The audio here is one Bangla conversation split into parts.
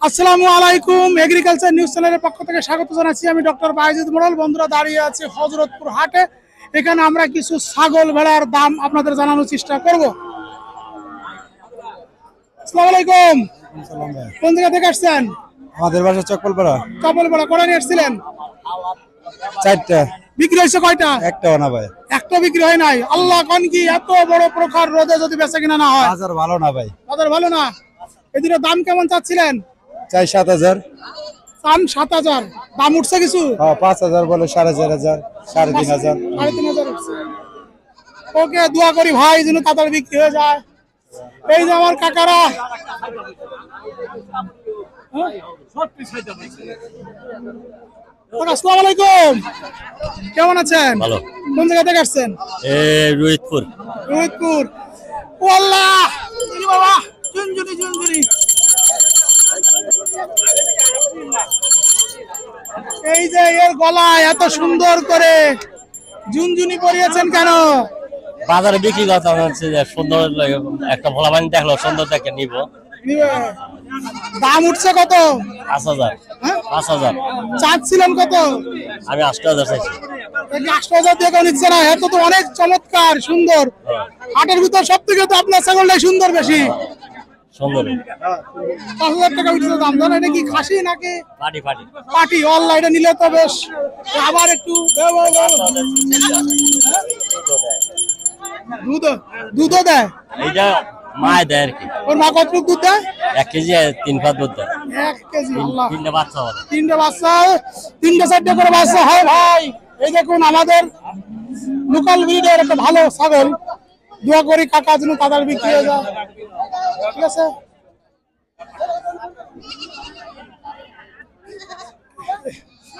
আসসালামু আলাইকুম, এগ্রিকালচার নিউজ চ্যানেলের পক্ষ থেকে স্বাগত জানাচ্ছি। আমি ডক্টর বাইজিদ মোড়ল। বন্ধুরা, দাঁড়িয়ে আছি হযরতপুর হাটে। এখানে আমরা কিছু ছাগল ভেড়ার দাম আপনাদের জানানোর চেষ্টা করব। আসসালামু আলাইকুম। কোন জায়গা থেকে আসছেন? আমাদের বাসা চকলপাড়া। চকলপাড়া। কটা নিয়ে আসছিলেন? 4টা। বিক্রি হয়েছে কয়টা? একটাও না ভাই। একটা বিক্রি হয় নাই। আল্লাহ কোন কি এত বড় প্রখর রোদে যদি বেচা কিনা না হয়? বাজার ভালো না ভাই। বাজার ভালো না। এদিকে দাম কেমন চাচ্ছিলেন? চাই 7,000। 7,000। দাম উঠছে কিছু? 5,000 বলে, 4,500, 3,500। 3,500 উঠছে। ওকে, দোয়া করি ভাই যেন তাড়াতাড়ি বিক্রি হয়ে যায়। এই যে আমার কাকারা। আসসালামু আলাইকুম, কেমন আছেন? ভালো। কোন জায়গা থেকে আসছেন? রোহিতপুর। রোহিতপুর। ও আল্লাহ, ইনি বাবা ঝুনঝুনি ঝুনঝুনি। এই যে এর গলায় এত সুন্দর করে ঝুনঝুনি পরিয়েছেন কেন? বাজারে বিক্রি কথা হচ্ছে যে সুন্দর একটা ভোলা পানি দেখলো, সুন্দর দেখে নিব। দাম উঠছে কত? 5,000। হ্যাঁ? 5,000। চাচ্ছিলেন কত? আমি 8,000 চাইছি। 8,000 দিয়ে কেউ নিচ্ছে না? এত তো অনেক চমৎকার সুন্দর। হাটের ভিতর সব থেকে তো আপনার ছাগলটাই সুন্দর বেশি। সুন্দর 5,000 টাকা উঠছে দাম। জানো এটা কি খাসি নাকি পাটি? পাটি। পাটি। অনলাইন এটা নিলে তো বেশ। আবার একটু দুধও দেয়। এইটা মায় দেয় আর কি। ওর মা কতটুকু দুধ দেয়? 1 কেজি 3 পাত দুধ দেয়। 1 কেজি। আল্লাহ, 3টে বাচ্চা হবে। 3টে বাচ্চা, 3টে 4টে করে বাচ্চা হয় ভাই। এই দেখুন আমাদের লোকাল ব্রিডের একটা ভালো ছাগল। দোয়া করি কাকা যেন তাড়াতাড়ি বিক্রি হয়ে যায়। ঠিক আছে।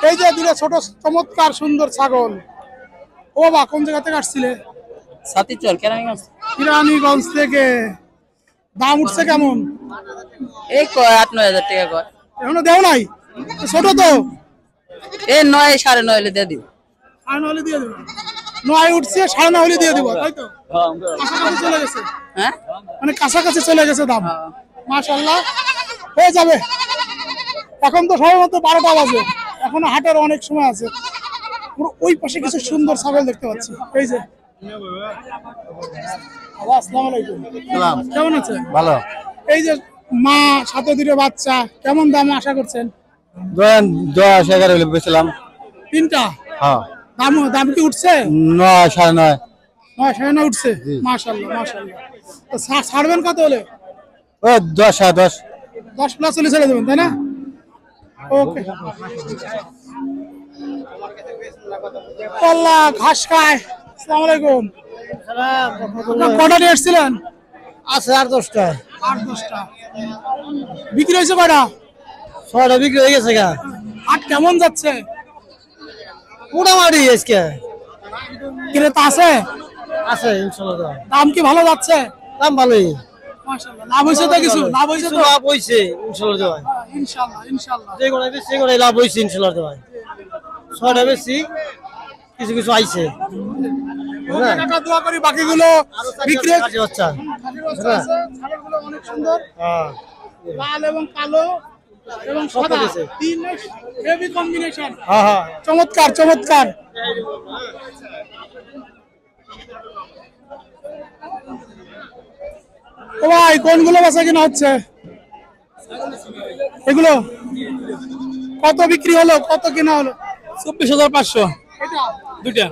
এই যে দুটো ছোট চমৎকার সুন্দর ছাগল। ও বাবা, কোন জায়গা থেকে আসছিলে? সাতিচল কেরানীগঞ্জ। কিরানীগঞ্জ থেকে। দাম উঠছে কেমন? এই কয় 8-9 হাজার টাকা কয়। এখনো দেও নাই? ছোট তো। এই 9 9.5 হলে দিয়ে দিব। 9 হলে দিয়ে দেবো। 9 উঠছে, 9.5 হলে দিয়ে দেবো, তাই তো? কাছাকাছি চলে গেছে। হ্যাঁ, মানে কাছাকাছি চলে গেছে দাম। মাশাআল্লাহ, হয়ে যাবে। এখন তো সম্ভবত 12টা বাজে, এখনো হাটের অনেক সময় আছে। ওই পাশে কিছু সুন্দর ছাগল দেখতে পাচ্ছি। এই যে। আসসালামু আলাইকুম। কেমন আছেন? ভালো। এই যে মা সাথে দুটো বাচ্চা, কেমন দাম আশা করছেন? 10-11 হলে বেচলাম। 3টা। হ্যাঁ। দাম কি উঠছে? 9, 9.5। 9.5 উঠছে। মাশাআল্লাহ মাশাআল্লাহ। তো ছাড়বেন কত হলে? ও 10 প্লাস হলে ছেড়ে দেবেন, তাই না? ওকে। আল্লাহ, ঘাস খায়। আসসালামু আলাইকুম। কটা নিয়ে এসেছিলেন? আছে 8-10টা। 8-10টা। বিক্রি হয়েছে কয়টা? 6টা বিক্রি হয়ে গেছে গা। হাট কেমন যাচ্ছে? মোটামুটি আজকে ক্রেতা আছে? আছে ইনশাআল্লাহ। দাম কি ভালো যাচ্ছে? দাম ভালোই। মাশাআল্লাহ। লাভ হয়েছে তো কিছু? লাভ হয়েছে তো? লাভ হইছে ইনশাআল্লাহ ভাই। ইনশাআল্লাহ ইনশাআল্লাহ। যে কোনো লাভ হইছে ইনশাআল্লাহ ভাই। 6টা বেশি কিছু কিছু আইছে। ওকে কাকা, দোয়া করি বাকিগুলো বিক্রি হয়ে কাজে বাচ্চা। ছাগলগুলো অনেক সুন্দর। হ্যাঁ। লাল এবং কালো এবং সাদা, গেছে। 3 হেভি কম্বিনেশন। হ্যাঁ হ্যাঁ। চমৎকার চমৎকার। ও ভাই, কোনগুলো বেচা কিনা হচ্ছে? এগুলো কত বিক্রি হলো, কত কিনা হলো? 24,500। এটা দুইটা।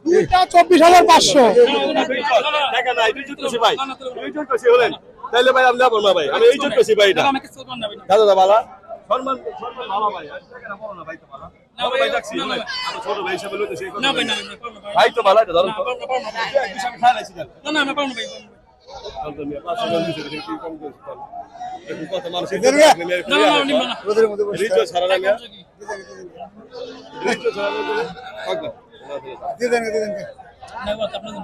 দুইটা 24,500। তাইলে ভাই আমি যাবো না ভাই, আমি এই জন্য করছি ভাই এটা দাদা ভালো সম্মান ভালো ভাই ভাই তো ভালো ভাই ডাকছি আমি ছোট ভাই হিসেবে লইতেছি ভাই তো ভালো এটা ধরুন তো আমি খাই লাইছি না না আমি পাবো ভাই কত মানুষ রোদের মধ্যে রিচো ছাড়া না রিচো ছাড়া না দিয়ে দেন না বাত আপনাদের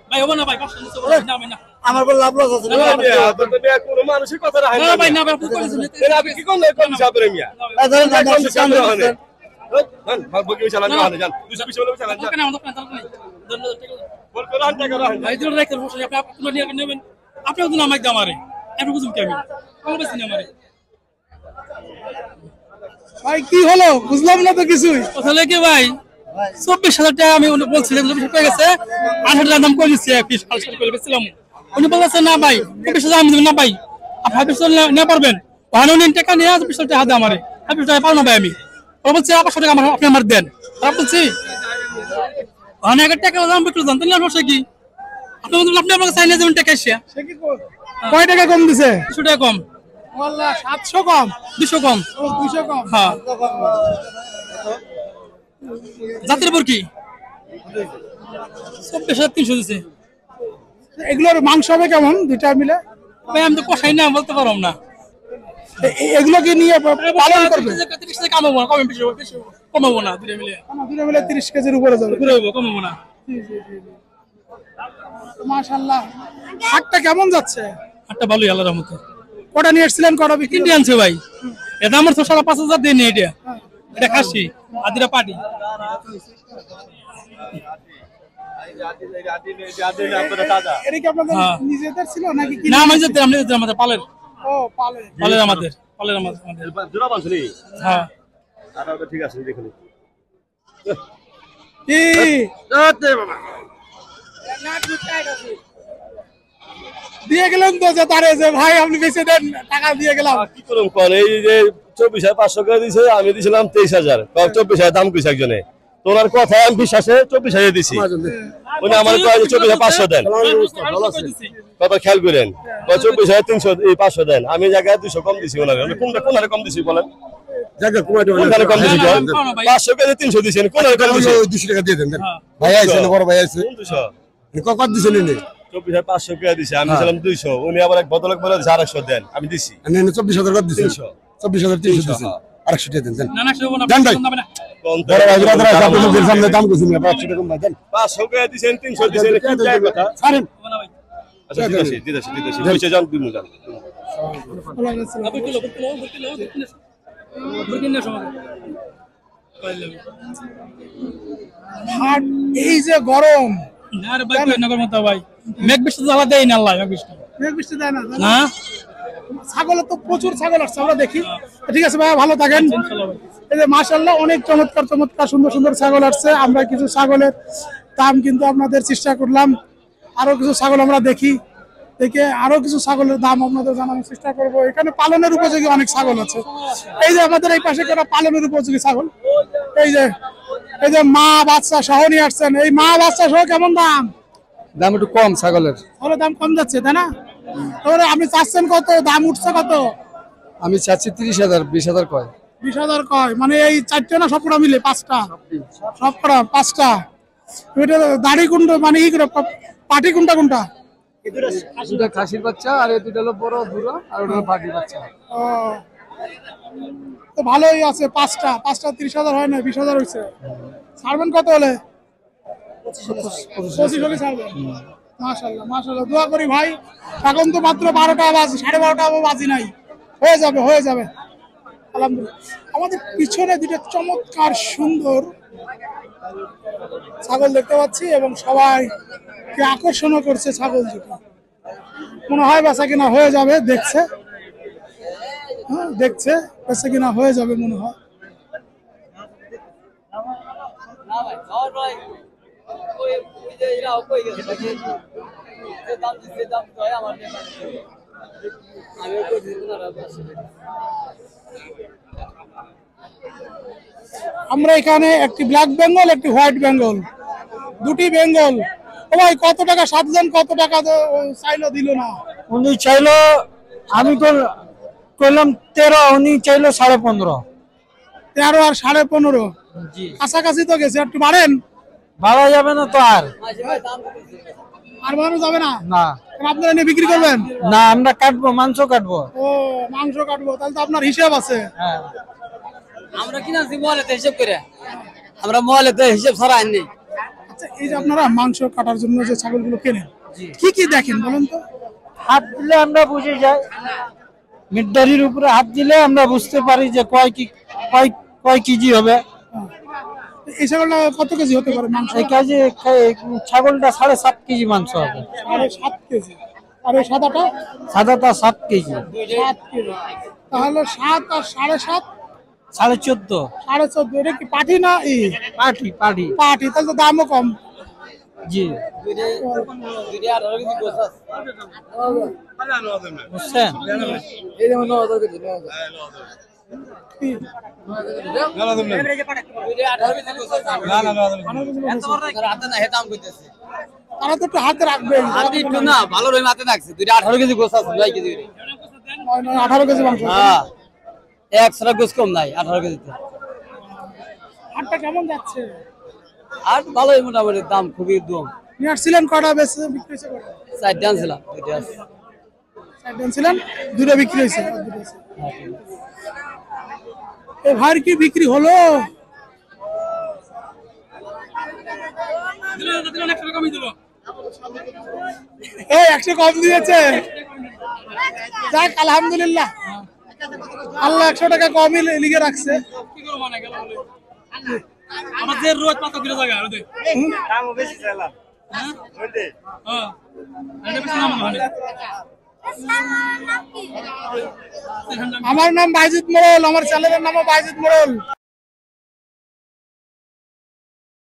ভাই হবে না ভাই 500 না না আমার বল লাভ লস আছে না। কোন মানুষের কথা রাখেন না ভাই না ভাই আপনি করেছেন আপনি কি কোন কোন সাবরে মিয়া ধরেন না জান ভাগ বকি চালান জান 220 বলে চালান জান ওখানে আমাদের দোকান চালান নাই। ধন্যবাদ। বল করে টাকা রাখেন ভাই দূর রাখতে বসে আপনি নিয়ে নেবেন। আপনার তো নামাই আমারে আপনি বুঝুন কি আমি ভালো বেশি না আমারে ভাই কি হলো বুঝলাম না তো কিছুই তাহলে কি ভাই 24,000 টাকা আমি উনি বলছিলেন 24,000 টাকা গেছে 8,000 টাকা দাম করে দিচ্ছে পিস হালসাল করে বেচছিলাম উনি বলছে না ভাই 24,000 আমি দেব না ভাই আপনি 24,000 নিয়ে পারবেন ওখানে উনি টাকা নিয়ে 24,000 টাকা দেন আমারে 24,000 টাকা পাবো না ভাই আমি ও বলছে 500 টাকা আপনি আমার দেন আর বলছি অনেক টাকা দাম বিক্রি দাম তাহলে সমস্যা কি আপনি বলুন আপনি আমাকে চাইলে যেমন টাকা এসে সে কি কয় টাকা কম দিছে 200 টাকা কম আল্লাহ 700 কম 200 কম ও 200 কম হ্যাঁ জাতের পর কি 24,300 দিছে এগুলোর মাংস হবে কেমন দুইটা মিলে ভাই আমি তো কষাই না বলতে পারলাম না এগুলোকে নিয়ে পালন করবে 30 টাকা কমাবো না কমে বেশি কমাবো না দুটো মিলে দুইটা মিলে 30 কেজির উপরে যাবে পুরো কমাবো না মাশাআল্লাহ হাটটা কেমন যাচ্ছে হাটটা ভালোই আল্লাহর রহমতে কটা নিয়ে এসেছিলেন কটা বিক্রি কিনতে আনছে ভাই এটা আমার তো 5,500 দিয়ে নেই এটা খাসি আদিরা পাটি এটা কি আপনাদের হ্যাঁ। নিজেদের ছিল নাকি না আমাদের আমাদের পালের ও পালে আমাদের জোড়া বানছনি হ্যাঁ আর ওটা ঠিক আছে দেখুন কি দিয়ে গেলেন তো যে তারে যে ভাই আপনি বেঁচে দেন টাকা দিয়ে গেলাম কি করুম কোন এই যে 24,500 করে দিছে আমি দিছিলাম 23,000 24,000 দাম কইছে একজনে তোমার কথা আমি বিশ্বাসে 24,000 দিছি উনি আমার কয় 24,500 দেন কত খেয়াল করেন 24,300 এই 500 দেন আমি জায়গায় 200 কম দিছি ওনারে আমি কোনটারে কম দিছি বলেন জায়গা কমাই দেবেন কোনটারে কম দিছি 500 কেজি 300 দিছেন কোনটারে কম দিছি 200 টাকা দিয়ে দেন ভাই আইছে না বড় ভাই আইছে 200 কত দিছেন নি 24,500 করে দিছে আমি দিছিলাম 200 উনি আবার এক বদলক বলে 250 দেন আমি দিছি আমি 24,000 কত দিছেন 24,300 দিছেন 800 টাকা দেন না না সেরকম না দেন ভাই কোন বড় ভাই বিরাদরা আপনাদের সামনে দাম কইছেন 500 টাকা কম দেন 500 করে দিছেন 300 দিছেন কি যায় কথা ছাড়েন আচ্ছা দিদাসি কইছে জান দিমু জান হাট এই যে গরম ভাই মেঘ বৃষ্টি তো আলাদা দেয় না আল্লাহ মেঘ বৃষ্টি মেঘ বৃষ্টি দেয় না তাই না? না ছাগলের তো প্রচুর ছাগল আসছে আমরা দেখি ঠিক আছে ভাই ভালো থাকেন এই যে মাশাআল্লাহ অনেক চমৎকার চমৎকার সুন্দর সুন্দর ছাগল আসছে আমরা কিছু ছাগলের দাম কিন্তু আপনাদের চেষ্টা করলাম আরো কিছু ছাগল আমরা দেখি দেখে আরো কিছু ছাগলের দাম আপনাদের জানানোর চেষ্টা করব এখানে পালনের উপযোগী অনেক ছাগল আছে এই যে আমাদের এই পাশে করা পালনের উপযোগী ছাগল এই যে মা বাচ্চা সহ নিয়ে আসছেন এই মা বাচ্চা সহ কেমন দাম দাম একটু কম ছাগলের তাহলে দাম কম যাচ্ছে তাই না তাহলে আপনি চাচ্ছেন কত দাম উঠছে কত আমি চাচ্ছি 30,000 20,000 কয় 20,000 কয় মানে এই চারটে না সবকটা মিলে পাঁচটা সবকটা পাঁচটা এটা দাড়ি কোনটা মানে কি করে পাটি কোনটা দুটা খাসির বাচ্চা আর এই দুটো হলো বড় দুটো আর ওটা পাটির বাচ্চা ও তো ভালোই আছে পাঁচটা 30,000 হয় না 20,000 হয়েছে ছাড়বেন কত হলে 25 হলে ছাড়বেন মাশাআল্লাহ মাশাআল্লাহ দোয়া করি ভাই এখন তো মাত্র 12টা বাজে 12:30 বাজি নাই হয়ে যাবে আলহামদুলিল্লাহ আমাদের পিছনে দুটো চমৎকার সুন্দর ছাগল দেখতে পাচ্ছি এবং সবাইকে আকর্ষণ করছে ছাগল দুটো মনে হয় বেচা কিনা হয়ে যাবে দেখছে বেচা কিনা হয়ে যাবে মনে হয় আমরা এখানে একটি ব্ল্যাক বেঙ্গল একটি হোয়াইট বেঙ্গল দুটি বেঙ্গল ও ভাই কত টাকা সাতজন কত টাকা চাইলো দিল না উনি চাইলো আমি করলাম 13 উনি চাইলো 15.5 13 আর 15.5 কাছাকাছি তো গেছে একটু বাড়েন ভাড়া যাবে না তো আর বাড়ানো যাবে না না আপনারা নিয়ে বিক্রি করবেন না আমরা কাটবো মাংস কাটবো ও মাংস কাটবো তাহলে তো আপনার হিসাব আছে হ্যাঁ আমরা কিনাছি মহলেতে হিসাব করে আমরা মহলেতে হিসাব ছাড়া আনি আচ্ছা এই যে আপনারা মাংস কাটার জন্য যে ছাগলগুলো কেনেন কি কি দেখেন বলেন তো হাত দিলে আমরা বুঝে যাই মিটদারির উপরে হাত দিলে আমরা বুঝতে পারি যে কয় কেজি হবে এই ছাগলটা কত কেজি হতে পারে মাংস এই কাজে ছাগলটা 7.5 কেজি মাংস হবে 7.5 কেজি আর এই সাদাটা সাদাটা 7 কেজি 7 কিলো। তাহলে 7 আর 7.5 14.5 14.5। এটা কি পাঠি না ই পাটি পাটি পাঠি? তাহলে তো দামও কম। জি দুইটা 18 কেজি গোছ আছে বুঝছেন এই যেমন 9,000 কেজি 9,000 কি? দুইটা 18 কেজি গোছ আছে এত বড় হাতে না হেতাম কইতেছে তারা তো একটু হাতে রাখবে। হাতে একটু না ভালো রই মাতে রাখছে দুইটা 18 কেজি গোছ আছে 2 কেজি 18 কেজি মাংস। হ্যাঁ একশো গোছ কম নাই 18 কেজিতে হাটটা কেমন যাচ্ছে? আর ভালোই মোটামুটি দাম খুবই কম নিয়ে আসছিলেন কটা বেশি বিক্রি হয়েছে কটা? 4 ডান ছিল দুইটা আছে 4 দিন ছিলেন, 2টা বিক্রি হয়েছে। এ ভাইয়ের কি বিক্রি হলো? দিলেন 100 টাকা কমই দিল। এই 100 কম দিয়েছে। যাক আলহামদুলিল্লাহ, আল্লাহ 100 টাকা কমই লিখে রাখছে। কি করব মানে গেল বলে আমার যে রোজ 5 কিলো জায়গা ওই দামও বেশি চাইলাম ওইতে হ্যাঁ এটা বেশি নাম হয় আমার নাম বাইজিদ মোড়ল, আমার চ্যানেলের নামও বাইজিদ মোড়ল।